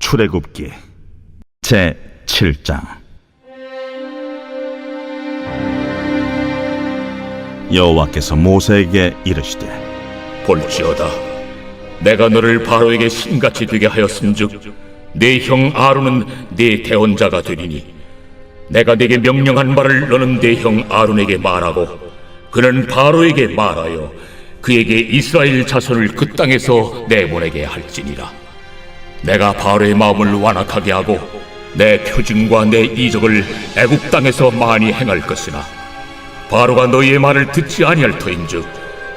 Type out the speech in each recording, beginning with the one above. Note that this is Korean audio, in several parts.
출애굽기 제 7장. 여호와께서 모세에게 이르시되, 볼지어다, 내가 너를 바로에게 신같이 되게 하였은즉 네 형 아론은 네 대언자가 되리니 내가 네게 명령한 말을 너는 네 형 아론에게 말하고 그는 바로에게 말하여 그에게 이스라엘 자손을 그 땅에서 내보내게 할지니라. 내가 바로의 마음을 완악하게 하고 내 표징과 내 이적을 애굽 땅에서 많이 행할 것이나 바로가 너희의 말을 듣지 아니할 터인즉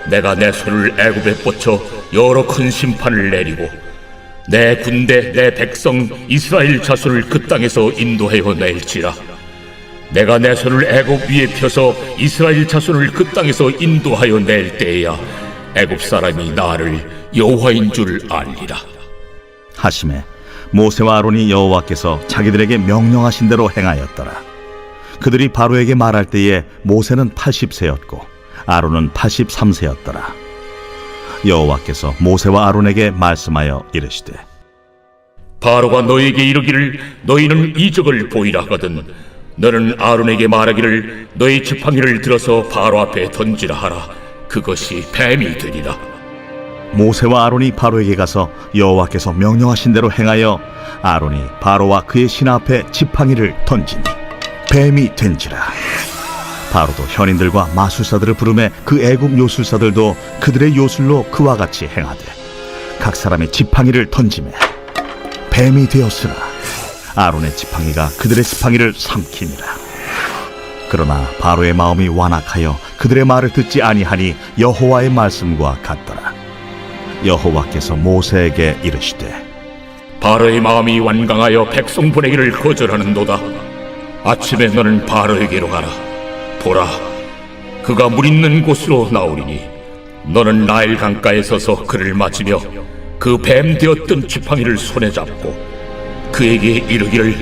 내가 내 손을 애굽에 뻗쳐 여러 큰 심판을 내리고 내 군대 내 백성 이스라엘 자손을 그 땅에서 인도하여 낼지라. 내가 내 손을 애굽 위에 펴서 이스라엘 자손을 그 땅에서 인도하여 낼 때에야 애굽 사람이 나를 여호와인 줄 알리라 하시매 모세와 아론이 여호와께서 자기들에게 명령하신 대로 행하였더라. 그들이 바로에게 말할 때에 모세는 80세였고 아론은 83세였더라. 여호와께서 모세와 아론에게 말씀하여 이르시되, 바로가 너희에게 이르기를 너희는 이적을 보이라 하거든 너는 아론에게 말하기를 너희 지팡이를 들어서 바로 앞에 던지라 하라. 그것이 뱀이 되리라. 모세와 아론이 바로에게 가서 여호와께서 명령하신 대로 행하여 아론이 바로와 그의 신하 앞에 지팡이를 던지니 뱀이 된지라. 바로도 현인들과 마술사들을 부르매 그 애굽 요술사들도 그들의 요술로 그와 같이 행하되 각 사람의 지팡이를 던지매 뱀이 되었으나 아론의 지팡이가 그들의 지팡이를 삼키니라. 그러나 바로의 마음이 완악하여 그들의 말을 듣지 아니하니 여호와의 말씀과 같더라. 여호와께서 모세에게 이르시되, 바로의 마음이 완강하여 백성 보내기를 거절하는도다. 아침에 너는 바로에게로 가라. 보라, 그가 물 있는 곳으로 나오리니 너는 나일 강가에 서서 그를 맞으며 그 뱀 되었던 지팡이를 손에 잡고 그에게 이르기를,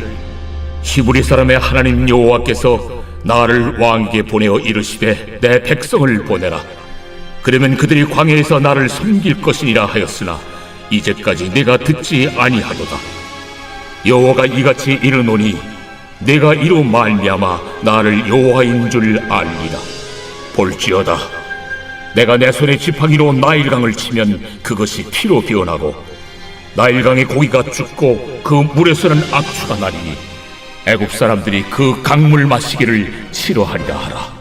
히브리 사람의 하나님 여호와께서 나를 왕에게 보내어 이르시되 내 백성을 보내라. 그러면 그들이 광야에서 나를 섬길 것이니라 하였으나 이제까지 내가 듣지 아니하도다. 여호와가 이같이 이르노니 내가 이로 말미암아 나를 여호와인 줄 알리라. 볼지어다, 내가 내 손에 지팡이로 나일강을 치면 그것이 피로 변하고 나일강의 고기가 죽고 그 물에서는 악취가 나리니 애굽 사람들이 그 강물 마시기를 싫어하리라 하라.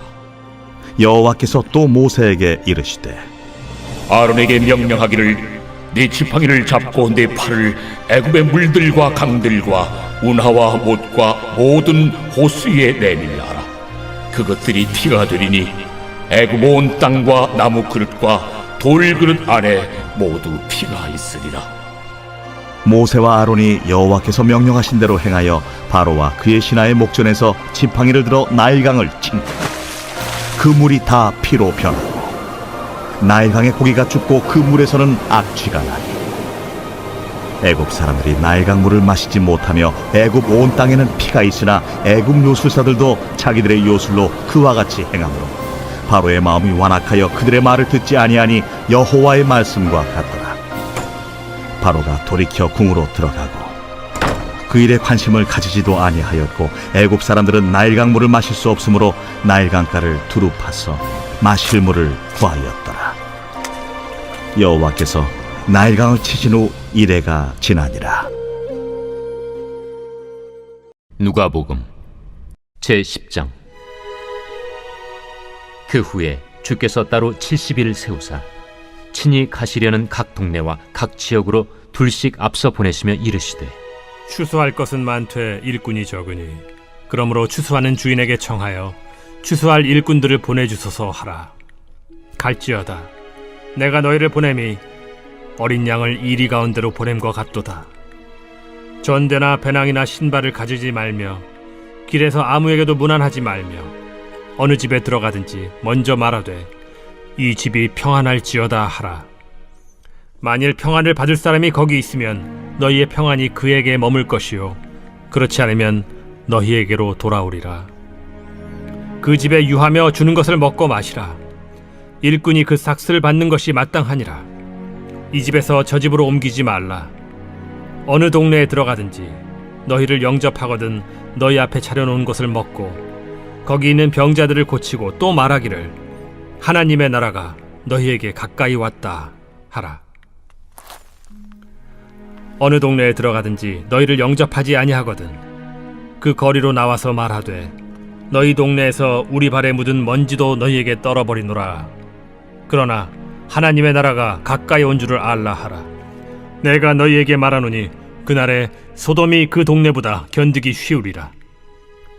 여호와께서 또 모세에게 이르시되, 아론에게 명령하기를 네 지팡이를 잡고 네 팔을 애굽의 물들과 강들과 운하와 못과 모든 호수 위에 내밀라 하라. 그것들이 피가 되리니 애굽 온 땅과 나무 그릇과 돌 그릇 안에 모두 피가 있으리라. 모세와 아론이 여호와께서 명령하신 대로 행하여 바로와 그의 신하의 목전에서 지팡이를 들어 나일강을 친다. 그 물이 다 피로 변하고 나일강의 고기가 죽고 그 물에서는 악취가 나니 애굽 사람들이 나일강 물을 마시지 못하며 애굽 온 땅에는 피가 있으나 애굽 요술사들도 자기들의 요술로 그와 같이 행하므로 바로의 마음이 완악하여 그들의 말을 듣지 아니하니 여호와의 말씀과 같더라. 바로가 돌이켜 궁으로 들어가고 그 일에 관심을 가지지도 아니하였고 애굽 사람들은 나일강 물을 마실 수 없으므로 나일강가를 두루 파서 마실 물을 구하였더라. 여호와께서 나일강을 치신 후 이레가 지나니라. 누가복음 제 10장. 그 후에 주께서 따로 70일을 세우사 친히 가시려는 각 동네와 각 지역으로 둘씩 앞서 보내시며 이르시되, 추수할 것은 많되 일꾼이 적으니 그러므로 추수하는 주인에게 청하여 추수할 일꾼들을 보내주소서 하라. 갈지어다, 내가 너희를 보냄이 어린 양을 이리 가운데로 보냄과 같도다. 전대나 배낭이나 신발을 가지지 말며 길에서 아무에게도 문안하지 말며 어느 집에 들어가든지 먼저 말하되 이 집이 평안할지어다 하라. 만일 평안을 받을 사람이 거기 있으면 너희의 평안이 그에게 머물 것이요 그렇지 않으면 너희에게로 돌아오리라. 그 집에 유하며 주는 것을 먹고 마시라. 일꾼이 그 삭슬을 받는 것이 마땅하니라. 이 집에서 저 집으로 옮기지 말라. 어느 동네에 들어가든지 너희를 영접하거든 너희 앞에 차려놓은 것을 먹고 거기 있는 병자들을 고치고 또 말하기를 하나님의 나라가 너희에게 가까이 왔다 하라. 어느 동네에 들어가든지 너희를 영접하지 아니하거든 그 거리로 나와서 말하되 너희 동네에서 우리 발에 묻은 먼지도 너희에게 떨어버리노라. 그러나 하나님의 나라가 가까이 온 줄을 알라 하라. 내가 너희에게 말하노니 그날에 소돔이 그 동네보다 견디기 쉬우리라.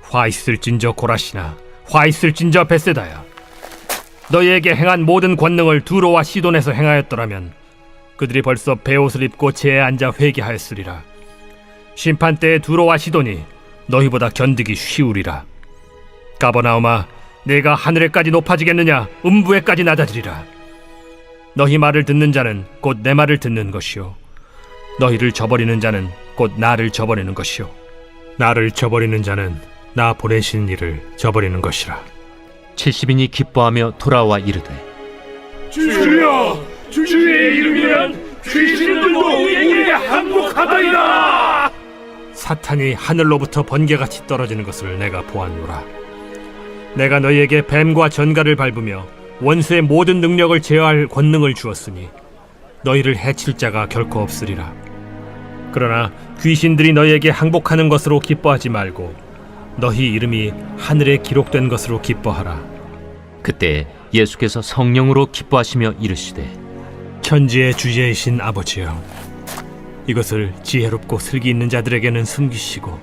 화 있을진저 고라시나 화 있을진저 벳세다야. 너희에게 행한 모든 권능을 두로와 시돈에서 행하였더라면 그들이 벌써 베옷을 입고 제에 앉아 회개하였으리라. 심판 때에 두로와 시돈이 너희보다 견디기 쉬우리라. 가버나움아, 내가 하늘에까지 높아지겠느냐 음부에까지 낮아지리라. 너희 말을 듣는 자는 곧 내 말을 듣는 것이요 너희를 저버리는 자는 곧 나를 저버리는 것이요 나를 저버리는 자는 나 보내신 이를 저버리는 것이라. 70인이 기뻐하며 돌아와 이르되 주여, 주의 이름이면 귀신들도 우리에게 항복하더이다. 사탄이 하늘로부터 번개같이 떨어지는 것을 내가 보았노라. 내가 너희에게 뱀과 전갈을 밟으며 원수의 모든 능력을 제어할 권능을 주었으니 너희를 해칠 자가 결코 없으리라. 그러나 귀신들이 너희에게 항복하는 것으로 기뻐하지 말고 너희 이름이 하늘에 기록된 것으로 기뻐하라. 그때 예수께서 성령으로 기뻐하시며 이르시되 천지의 주제이신 아버지여, 이것을 지혜롭고 슬기 있는 자들에게는 숨기시고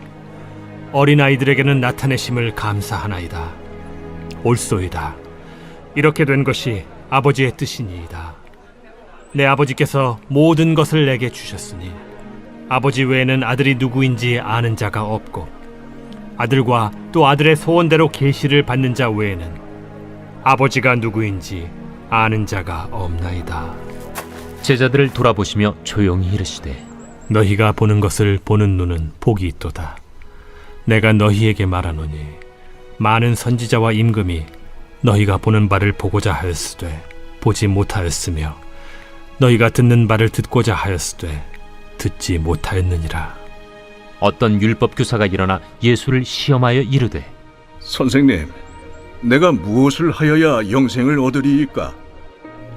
어린아이들에게는 나타내심을 감사하나이다. 옳소이다. 이렇게 된 것이 아버지의 뜻이니이다. 내 아버지께서 모든 것을 내게 주셨으니 아버지 외에는 아들이 누구인지 아는 자가 없고 아들과 또 아들의 소원대로 계시를 받는 자 외에는 아버지가 누구인지 아는 자가 없나이다. 제자들을 돌아보시며 조용히 이르시되 너희가 보는 것을 보는 눈은 복이 있도다. 내가 너희에게 말하노니 많은 선지자와 임금이 너희가 보는 바를 보고자 하였으되 보지 못하였으며 너희가 듣는 바를 듣고자 하였으되 듣지 못하였느니라. 어떤 율법 교사가 일어나 예수를 시험하여 이르되 선생님, 내가 무엇을 하여야 영생을 얻으리이까?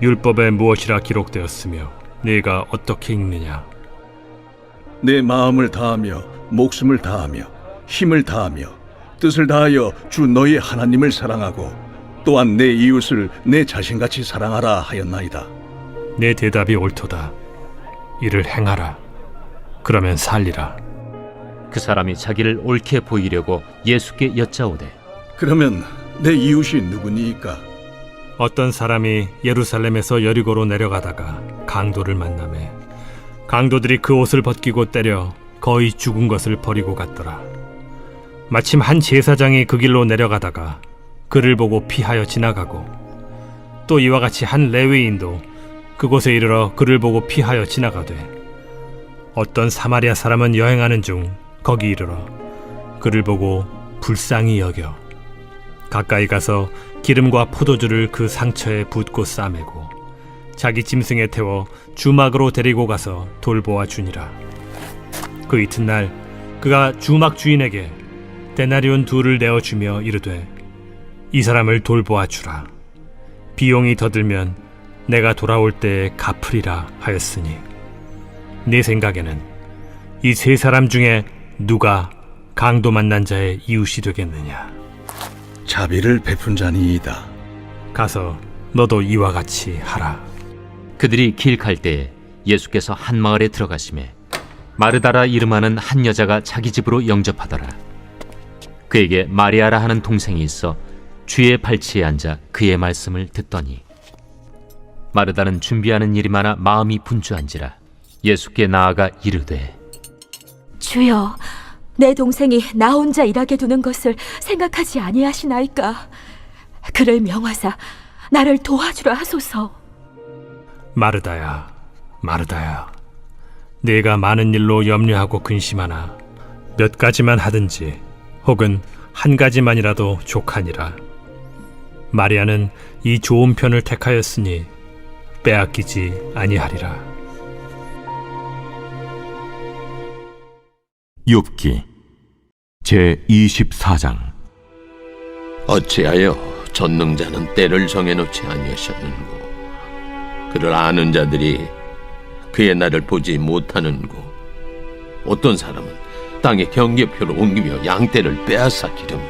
율법에 무엇이라 기록되었으며 네가 어떻게 읽느냐? 내 마음을 다하며 목숨을 다하며 힘을 다하며 뜻을 다하여 주 너희 하나님을 사랑하고 또한 내 이웃을 내 자신같이 사랑하라 하였나이다. 내 대답이 옳도다. 이를 행하라. 그러면 살리라. 그 사람이 자기를 옳게 보이려고 예수께 여짜오되 그러면 내 이웃이 누구니이까? 어떤 사람이 예루살렘에서 여리고로 내려가다가 강도를 만나매 강도들이 그 옷을 벗기고 때려 거의 죽은 것을 버리고 갔더라. 마침 한 제사장이 그 길로 내려가다가 그를 보고 피하여 지나가고 또 이와 같이 한 레위인도 그곳에 이르러 그를 보고 피하여 지나가되 어떤 사마리아 사람은 여행하는 중 거기 이르러 그를 보고 불쌍히 여겨 가까이 가서 기름과 포도주를 그 상처에 붓고 싸매고 자기 짐승에 태워 주막으로 데리고 가서 돌보아 주니라. 그 이튿날 그가 주막 주인에게 데나리온 2를 내어주며 이르되 이 사람을 돌보아 주라. 비용이 더 들면 내가 돌아올 때에 갚으리라 하였으니 네 생각에는 이 3사람 중에 누가 강도 만난 자의 이웃이 되겠느냐? 자비를 베푼 자니이다. 가서 너도 이와 같이 하라. 그들이 길 갈 때에 예수께서 한 마을에 들어가시매 마르다라 이름하는 한 여자가 자기 집으로 영접하더라. 그에게 마리아라 하는 동생이 있어 주의 발치에 앉아 그의 말씀을 듣더니 마르다는 준비하는 일이 많아 마음이 분주한지라 예수께 나아가 이르되 주여, 내 동생이 나 혼자 일하게 두는 것을 생각하지 아니하시나이까? 그를 명하사 나를 도와주라 하소서. 마르다야, 마르다야, 네가 많은 일로 염려하고 근심하나 몇 가지만 하든지 혹은 한 가지만이라도 족하니라. 마리아는 이 좋은 편을 택하였으니 빼앗기지 아니하리라. 욥기 제24장. 어찌하여 전능자는 때를 정해놓지 아니하셨는고? 그를 아는 자들이 그의 날을 보지 못하는고? 어떤 사람은 땅에 경계표를 옮기며 양떼를 빼앗아 기르며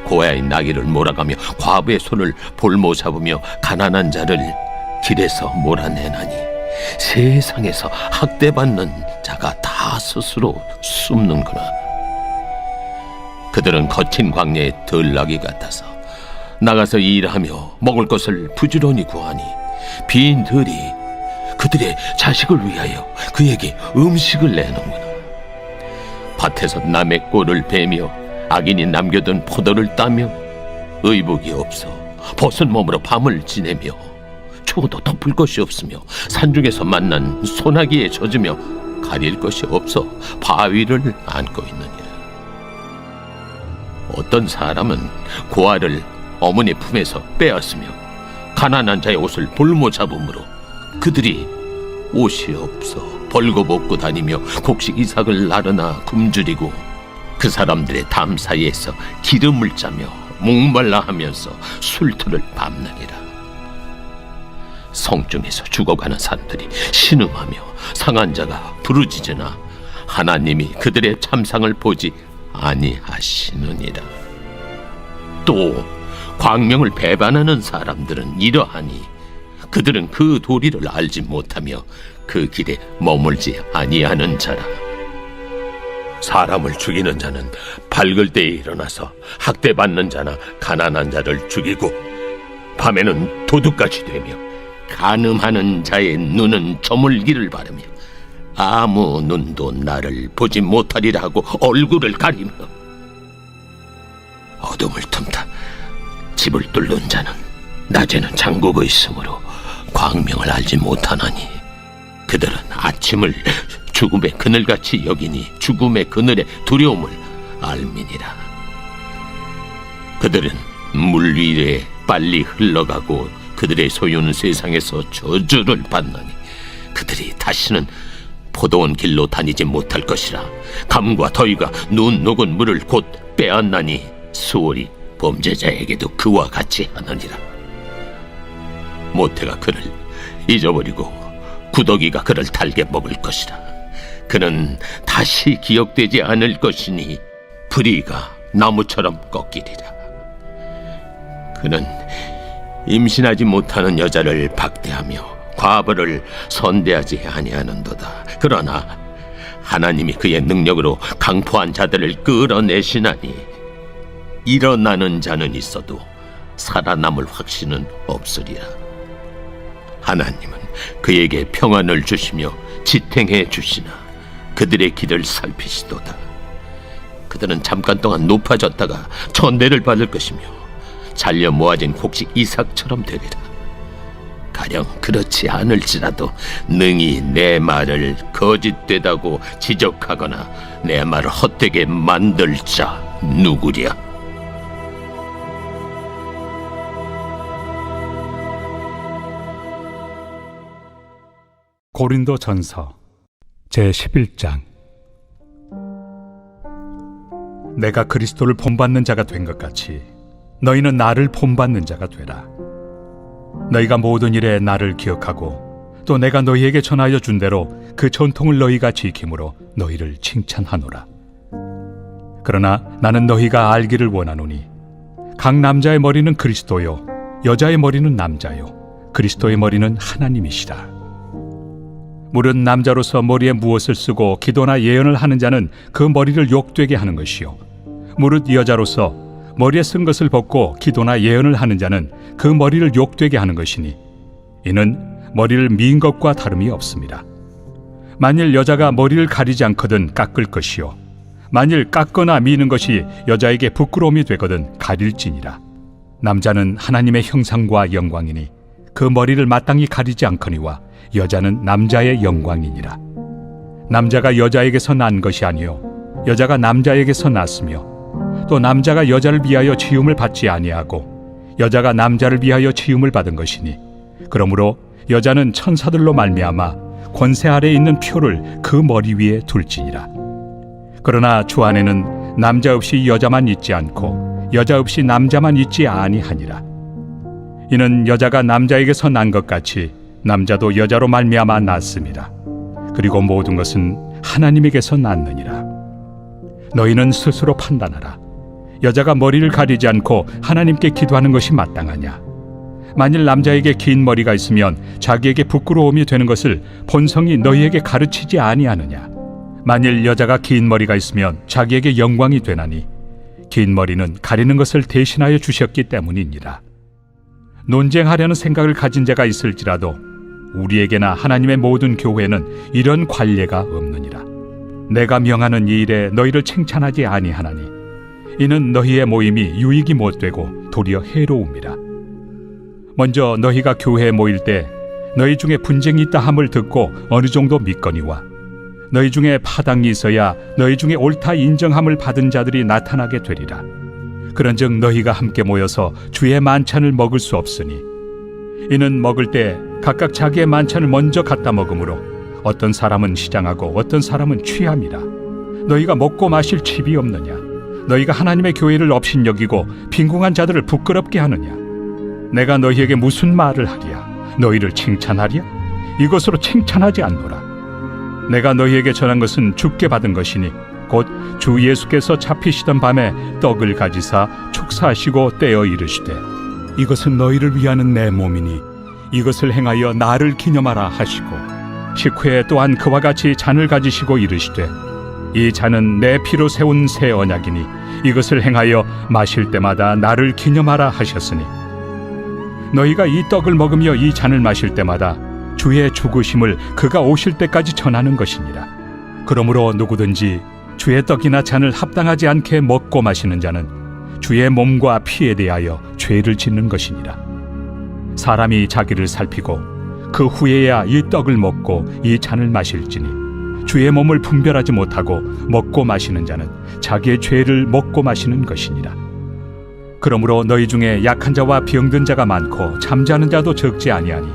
고아의 나귀를 몰아가며 과부의 손을 볼모 잡으며 가난한 자를 길에서 몰아내나니 세상에서 학대받는 자가 다 스스로 숨는구나. 그들은 거친 광야의 들나귀 같아서 나가서 일하며 먹을 것을 부지런히 구하니 빈들이 그들의 자식을 위하여 그에게 음식을 내놓는구나. 밭에서 남의 꼴을 베며 악인이 남겨둔 포도를 따며 의복이 없어 벗은 몸으로 밤을 지내며 추워도 덮을 것이 없으며 산중에서 만난 소나기에 젖으며 가릴 것이 없어 바위를 안고 있느니라. 어떤 사람은 고아를 어머니 품에서 빼앗으며 가난한 자의 옷을 볼모 잡음으로 그들이 옷이 없어 벌거벗고 다니며 곡식 이삭을 나르나 굶주리고 그 사람들의 담 사이에서 기름을 짜며 목말라 하면서 술틀을 밟느니라. 성중에서 죽어가는 사람들이 신음하며 상한 자가 부르짖으나 하나님이 그들의 참상을 보지 아니하시느니라. 또 광명을 배반하는 사람들은 이러하니 그들은 그 도리를 알지 못하며 그 길에 머물지 아니하는 자라. 사람을 죽이는 자는 밝을 때에 일어나서 학대받는 자나 가난한 자를 죽이고 밤에는 도둑같이 되며 간음하는 자의 눈은 저물기를 바라며 아무 눈도 나를 보지 못하리라 하고 얼굴을 가리며 어둠을 틈타 집을 뚫는 자는 낮에는 잠그고 있으므로 광명을 알지 못하나니 그들은 아침을 죽음의 그늘같이 여기니 죽음의 그늘의 두려움을 알미니라. 그들은 물 위에 빨리 흘러가고 그들의 소유는 세상에서 저주를 받나니 그들이 다시는 포도원 길로 다니지 못할 것이라. 감과 더위가 눈 녹은 물을 곧 빼앗나니 수월이 범죄자에게도 그와 같이 하느니라. 모태가 그를 잊어버리고 구더기가 그를 달게 먹을 것이라. 그는 다시 기억되지 않을 것이니 불의가 나무처럼 꺾이리라. 그는 임신하지 못하는 여자를 박대하며 과부를 선대하지 아니하는도다. 그러나 하나님이 그의 능력으로 강포한 자들을 끌어내시나니 일어나는 자는 있어도 살아남을 확신은 없으리라. 하나님은 그에게 평안을 주시며 지탱해 주시나 그들의 길을 살피시도다. 그들은 잠깐 동안 높아졌다가 천대를 받을 것이며 잘려 모아진 곡식 이삭처럼 되리라. 가령 그렇지 않을지라도 능히 내 말을 거짓되다고 지적하거나 내 말을 헛되게 만들 자 누구랴? 고린도 전서 제11장. 내가 그리스도를 본받는 자가 된 것 같이 너희는 나를 본받는 자가 되라. 너희가 모든 일에 나를 기억하고 또 내가 너희에게 전하여 준 대로 그 전통을 너희가 지킴으로 너희를 칭찬하노라. 그러나 나는 너희가 알기를 원하노니 각 남자의 머리는 그리스도요 여자의 머리는 남자요 그리스도의 머리는 하나님이시라. 무릇 남자로서 머리에 무엇을 쓰고 기도나 예언을 하는 자는 그 머리를 욕되게 하는 것이요 무릇 여자로서 머리에 쓴 것을 벗고 기도나 예언을 하는 자는 그 머리를 욕되게 하는 것이니 이는 머리를 민 것과 다름이 없습니다. 만일 여자가 머리를 가리지 않거든 깎을 것이요 만일 깎거나 미는 것이 여자에게 부끄러움이 되거든 가릴지니라. 남자는 하나님의 형상과 영광이니 그 머리를 마땅히 가리지 않거니와 여자는 남자의 영광이니라. 남자가 여자에게서 난 것이 아니요 여자가 남자에게서 났으며 또 남자가 여자를 위하여 지음을 받지 아니하고 여자가 남자를 위하여 지음을 받은 것이니 그러므로 여자는 천사들로 말미암아 권세 아래에 있는 표를 그 머리 위에 둘지니라. 그러나 주 안에는 남자 없이 여자만 있지 않고 여자 없이 남자만 있지 아니하니라. 이는 여자가 남자에게서 난 것 같이 남자도 여자로 말미암아 났습니다. 그리고 모든 것은 하나님에게서 났느니라. 너희는 스스로 판단하라. 여자가 머리를 가리지 않고 하나님께 기도하는 것이 마땅하냐? 만일 남자에게 긴 머리가 있으면 자기에게 부끄러움이 되는 것을 본성이 너희에게 가르치지 아니하느냐? 만일 여자가 긴 머리가 있으면 자기에게 영광이 되나니 긴 머리는 가리는 것을 대신하여 주셨기 때문이니라. 논쟁하려는 생각을 가진 자가 있을지라도 우리에게나 하나님의 모든 교회는 이런 관례가 없느니라. 내가 명하는 이 일에 너희를 칭찬하지 아니하나니 이는 너희의 모임이 유익이 못되고 도리어 해로움이라. 먼저 너희가 교회에 모일 때 너희 중에 분쟁이 있다 함을 듣고 어느 정도 믿거니와 너희 중에 파당이 있어야 너희 중에 옳다 인정함을 받은 자들이 나타나게 되리라. 그런즉 너희가 함께 모여서 주의 만찬을 먹을 수 없으니 이는 먹을 때 각각 자기의 만찬을 먼저 갖다 먹으므로 어떤 사람은 시장하고 어떤 사람은 취함이라. 너희가 먹고 마실 집이 없느냐? 너희가 하나님의 교회를 업신여기고 빈궁한 자들을 부끄럽게 하느냐? 내가 너희에게 무슨 말을 하랴? 너희를 칭찬하랴? 이것으로 칭찬하지 않노라. 내가 너희에게 전한 것은 주께 받은 것이니 곧 주 예수께서 잡히시던 밤에 떡을 가지사 축사하시고 떼어 이르시되 이것은 너희를 위하는 내 몸이니 이것을 행하여 나를 기념하라 하시고 식후에 또한 그와 같이 잔을 가지시고 이르시되 이 잔은 내 피로 세운 새 언약이니 이것을 행하여 마실 때마다 나를 기념하라 하셨으니 너희가 이 떡을 먹으며 이 잔을 마실 때마다 주의 죽으심을 그가 오실 때까지 전하는 것이니라. 그러므로 누구든지 주의 떡이나 잔을 합당하지 않게 먹고 마시는 자는 주의 몸과 피에 대하여 죄를 짓는 것이니라. 사람이 자기를 살피고 그 후에야 이 떡을 먹고 이 잔을 마실지니 주의 몸을 분별하지 못하고 먹고 마시는 자는 자기의 죄를 먹고 마시는 것이니라. 그러므로 너희 중에 약한 자와 병든 자가 많고 잠자는 자도 적지 아니하니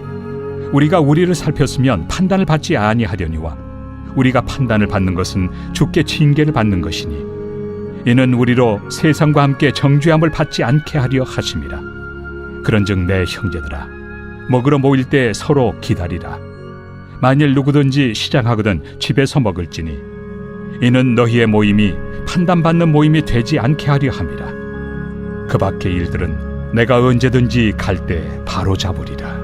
우리가 우리를 살폈으면 판단을 받지 아니하려니와 우리가 판단을 받는 것은 주께 징계를 받는 것이니 이는 우리로 세상과 함께 정죄함을 받지 않게 하려 하심이라. 그런즉 내 형제들아 먹으러 모일 때 서로 기다리라. 만일 누구든지 시장하거든 집에서 먹을지니 이는 너희의 모임이 판단받는 모임이 되지 않게 하려 함이라. 그 밖의 일들은 내가 언제든지 갈 때 바로 잡으리라.